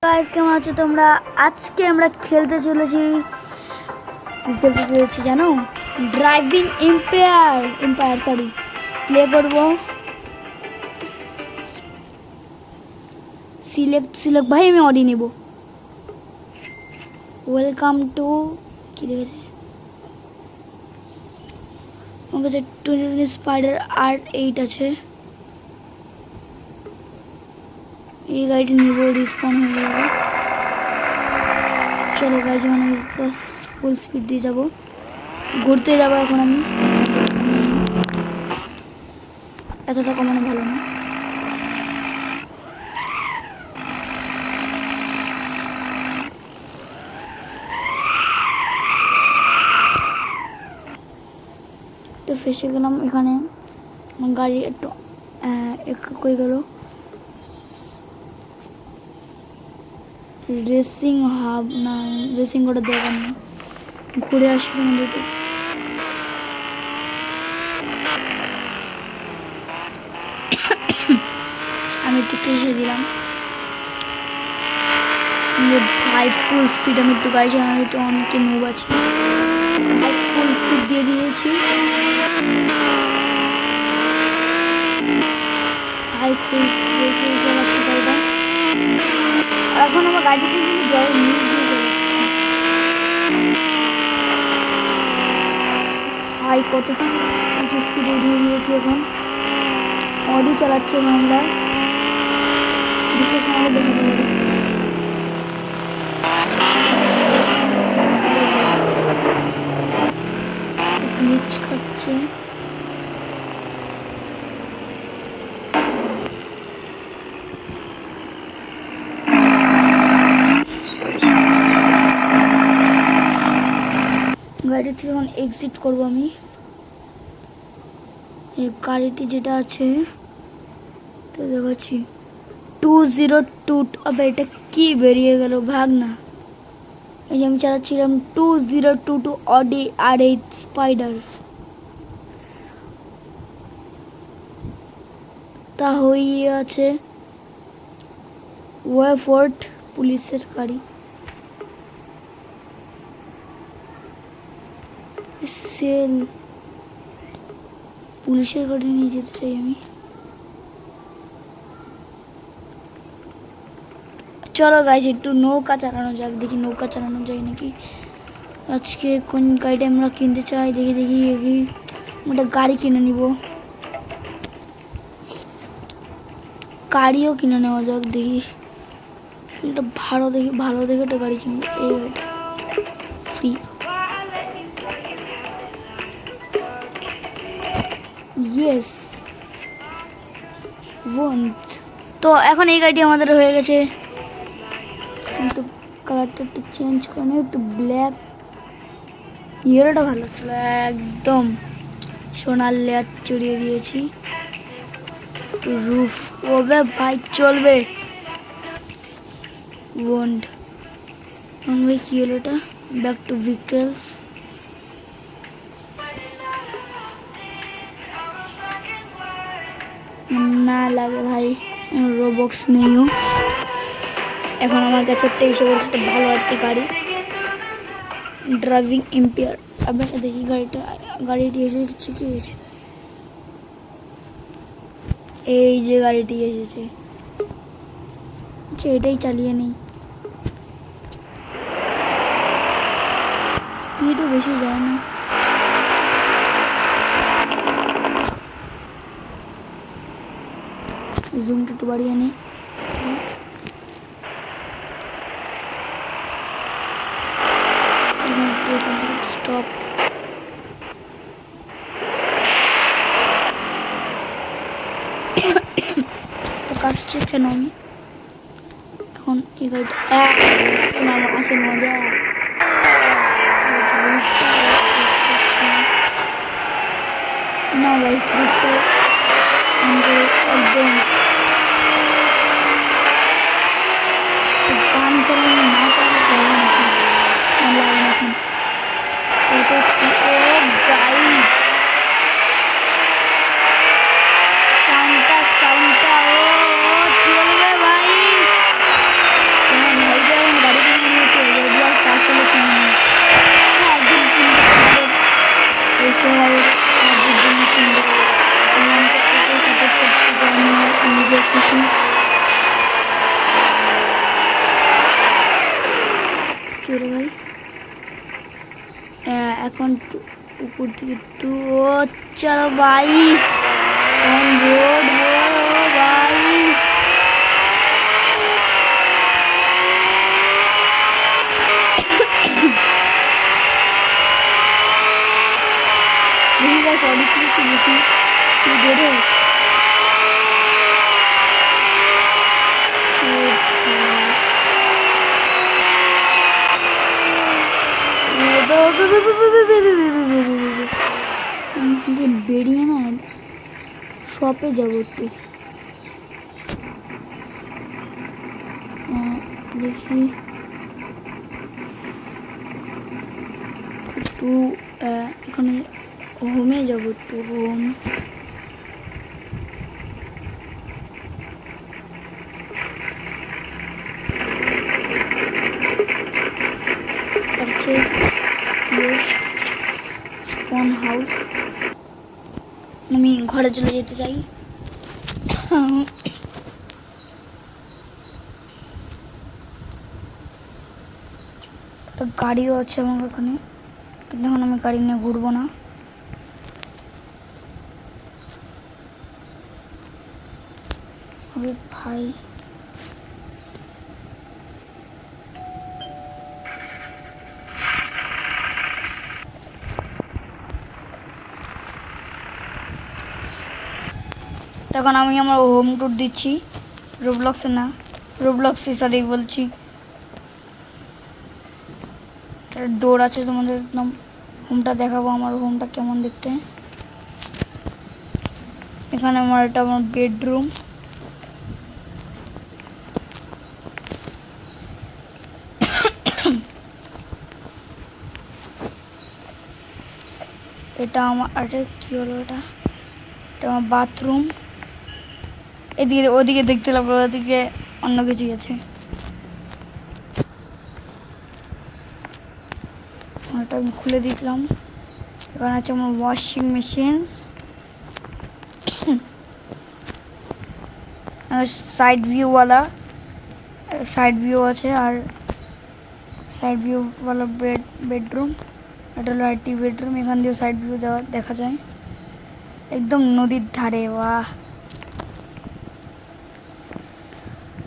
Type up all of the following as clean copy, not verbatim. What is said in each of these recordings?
Guys কেমন আছো তোমরা? আজকে আমরা খেলতে চলেছি জানো, ড্রাইভিং এম্পায়ার সরি প্লে করব। সিলেক্ট ভাই, আমি অডি নেব। ওয়েলকাম টু কি লিখেছে, আমার কাছে 20 স্পাইডার R8 আছে। এই গাড়িটি নিব, রিস্পন হয়ে যাবে। চলো গাইজ, এখন আমি ফুল স্পিড দিয়ে যাব, ঘুরতে যাবো। এখন আমি এতটা কমানো ভালো না। তো ফেসে গেলাম এখানে, গাড়ি একটু কই গেল। রেসিং হাব না, রেসিং করার দরকার নেই, ঘুরে আসি তোমাদের একটু। আমি একটু কেসে দিলাম ভাই, ফুল স্পিড। আমি একটু গাড়ি চালানো একটু অনেকটা নুব আছি, ফুল স্পিড দিয়ে দিয়েছি ভাই, খুব চালাচ্ছি গাড়িটা। এখন আমার গাড়িতে কিন্তু জলের নিচ দিয়ে চালাচ্ছি ভাই, কত উঁচু স্পিডে দিয়ে দিয়েছি। এখন অডি চালাচ্ছি এখন আমরা, বিশেষ আমাদের দেখাতে পারি। গ্লিচ খাচ্ছে, গাড়ি থেকে এখন এক্সিট করবো আমি। এই গাড়িটি যেটা আছে তো দেখাচ্ছি 202। আবে এটা কি বেরিয়ে গেল, ভাগ না। এই যে আমি চালাচ্ছিলাম 2022 অডি R8 স্পাইডার। তা হয়ে আছে ওয়েফোর্ট পুলিশের গাড়ি। সেল পুলিশের গাড়ি নিয়ে যেতে চাই আমি। চলো গাইস, একটু নৌকা চালানো যাক, দেখি নৌকা চালানো যায় নাকি। আজকে কোন গাড়িটা আমরা কিনতে চাই, দেখি দেখি দেখি একটা গাড়ি কিনে নিব, গাড়িও কিনে নেওয়া যাক। দেখি একটা ভালো দেখে একটা গাড়ি কিনবো। এই গাড়িটা ফ্রি, ইয়েস ওয়ান্ট। তো এখন এই গাড়িটি আমাদের হয়ে গেছে। একটু কালারটা একটু চেঞ্জ করে নিই, একটু ব্ল্যাক। ইয়েলোটা ভালো ছিল, একদম সোনার লেয়ার চড়িয়ে দিয়েছি। রুফ ওবে ভাই, চলবে। ওয়ান্ড ভাই, কি হলো এটা? Back to vehicles. না লাগে ভাই, রোবক্স নেইও। এখন আমার কাছে 23 বছর ভালো একটি গাড়ি, ড্রাইভিং এম্পায়ার। আপনাকে দেখি গাড়িটি এসেছে, কি হয়েছে? এই যে গাড়িটি এসেছে, আচ্ছা এটাই চালিয়ে নেই। স্পিডও বেশি যায় না। জুমটা একটু বাড়িয়ে নেই। স্টপ। তো কাজছে কেন আমি এখন এই গাড়িটা আসে মজা। না গাইস, রুফটা একদম গান চালানো না চালানো লাগে না এখন। এটা ও গাইস, সাউন্ডটা ও চলবে ভাই। এখন উপর থেকে একটু চলো ভাই অন রোড ভাই। অনেক কিছু বেশি বেড়ে বেরিয়ে না শপে যাবো একটু দেখি একটু এখানে হোমে যাবো একটু হোম। হাউস আমি ঘরে চলে যেতে চাই। গাড়িও আছে আমার এখানে, কিন্তু এখন আমি গাড়ি নিয়ে ঘুরবো না। ভাই তখন আমি আমার হোম ট্যুর দিচ্ছি, রোবলক্সে না, রোবলক্সে সরি বলছি। ডোর আছে, তোমাদের একদম হোমটা দেখাবো, আমার হোমটা কেমন দেখতে। এখানে এটা আমার বেডরুম। এটা আমার, আরে কি হলো, এটা আমার বাথরুম। এদিকে ওদিকে দেখতে লাগলো, ওদিকে অন্য কিছুই আছে। এটা আমি খুলে দিলাম। এখানে আছে আমার ওয়াশিং মেশিনস, সাইড ভিউওয়ালা, সাইড ভিউ আছে, আর সাইড ভিউওয়ালা বেডরুম। এটা হলো আরেকটি বেডরুম, এখান দিয়ে সাইড ভিউ দেখা যায় একদম নদীর ধারে। বাহ,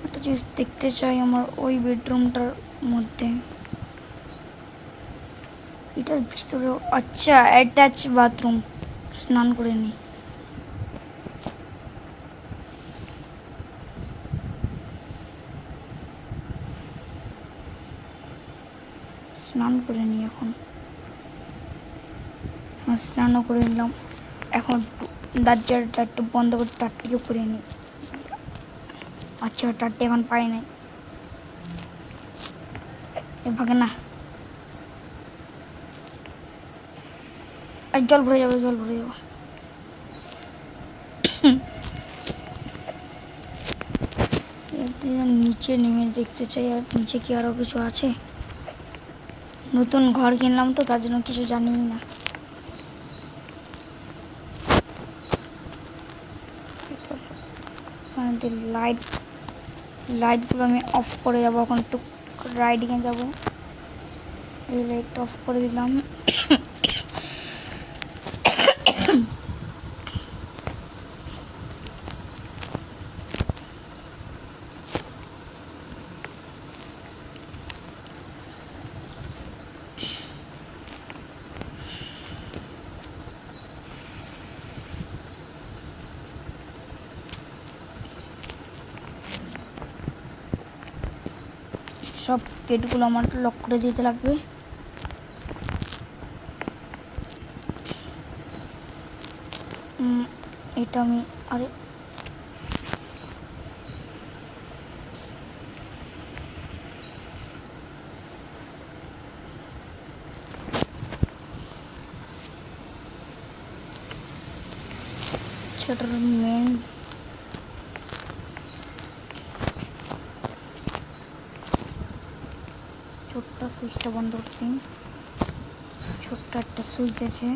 একটা জিনিস দেখতে চাই আমার ওই বেডরুমটার মধ্যে, এটার ভিতরে। আচ্ছা, অ্যাটাচ বাথরুম, স্নান করে নিই। স্নান করে নিই এখন, স্নানও করে নিলাম। এখন দরজাটা একটু বন্ধ করে টাটটিকে পরে নিই। আচ্ছা, টাটটি এখন পাই নাই, এ ভাগে না, আর জল ভরে যাবে, জল ভরে যাবে। নিচে নেমে দেখতে চাই, আর নিচে কি আরো কিছু আছে। নতুন ঘর কিনলাম তো, তার জন্য কিছু জানিই না। লাইটগুলো আমি অফ করে যাবো এখন, একটু রাইডিংয়ে যাবো। এই লাইটটা অফ করে দিলাম। সব গেটগুলো আমার লক করে দিতে লাগবে। এটা আমি, আরে সেটার মেন ছোট্ট সুইচটা বন্ধ করতে দিন। ছোট্ট একটা সুইচ আছে,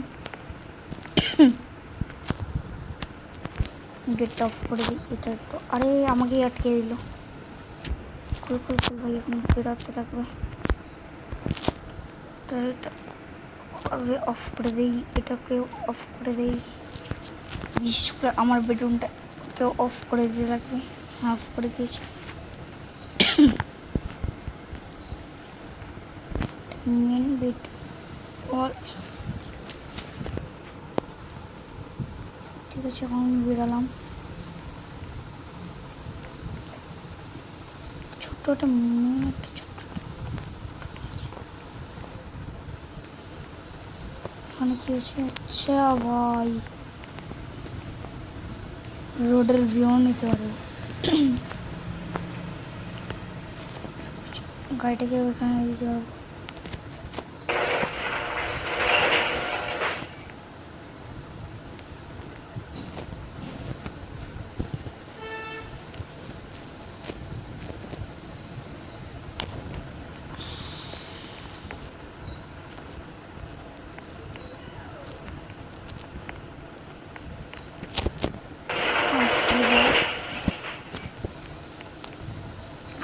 গেটটা অফ করে দিই। এটা তো, আরে আমাকে আটকে দিল। খুল খুল খুল ভাই, এখন বেরোতে লাগবে। এটা আগে অফ করে দিই, এটাকেও অফ করে দিই। বিশেষ করে আমার বেডরুমটাকেও অফ করে দিতে লাগবে। হ্যাঁ, অফ করে দিয়েছি। মেন বেড অল ঠিক আছে। এখন আমি বেরালাম। ছোট্ট একটা এখানে কি আছে? আচ্ছা ভাই, রোডের ভিউ নিতে পারবো। গাড়িটাকে ওইখানে দিতে পারবো।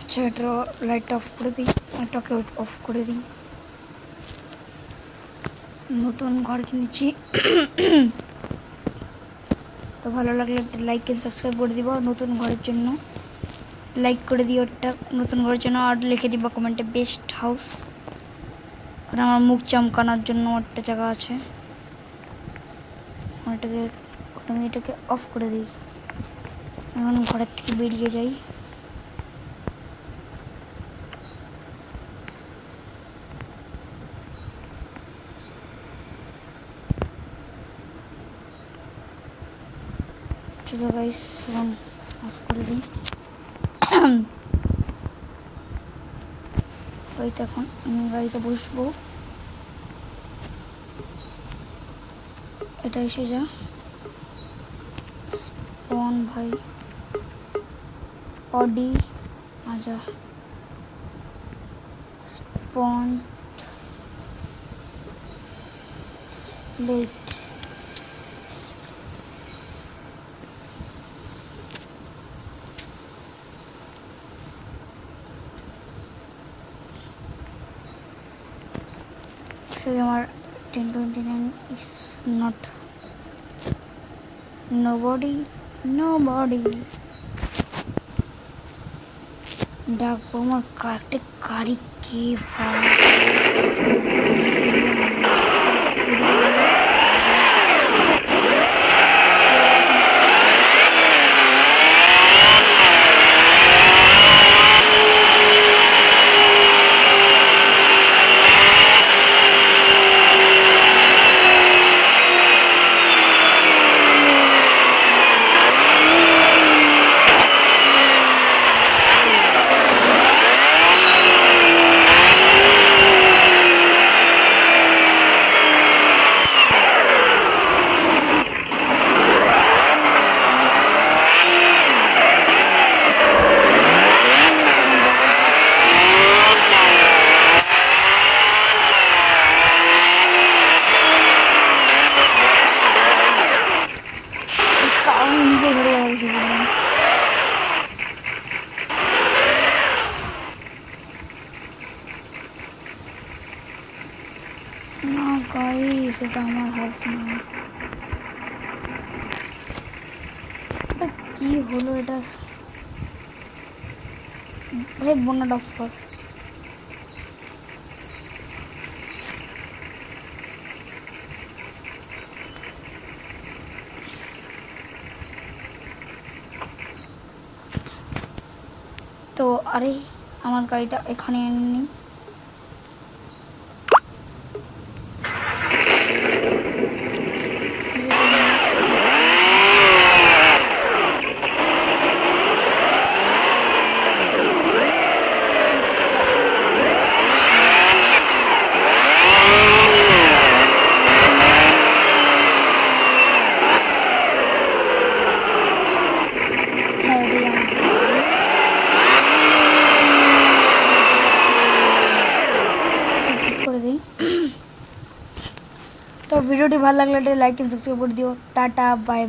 আচ্ছা, এটা লাইটটা অফ করে দিই, এটাকে অফ করে দিই। নতুন ঘর কিনেছি, তো ভালো লাগলে একটা লাইক এন্ড সাবস্ক্রাইব করে দিব। নতুন ঘরের জন্য লাইক করে দিও একটা নতুন ঘরের জন্য, আর লিখে দিব কমেন্টে বেস্ট হাউস। কারণ আমার মুখ চমকানোর জন্য একটা জায়গা আছে। আমি এটাকে অফ করে দিই। এখন ঘরের থেকে বেরিয়ে যাই। চলো গাইস, এখন অফ করে দিই। গাড়িতে এখন আমি গাড়িতে বসবো। এটা এসে যা স্পন ভাই, অডি আজা স্পন প্লেট। Actually, আমার 1029 is not nobody ডাকবো আমার একটা গাড়ি কে ভাই। নিজে ঘরে যাওয়া না গাইস, এটা আমার হাউস না। কি হলো এটা ভাই? বন্যাটা অফ কর। তো আরে আমার গাড়িটা এখানে এনে করে দিই। তো ভিডিওটি ভালো লাগলে লাইক এন্ড সাবস্ক্রাইব করে দিও। Tata bye.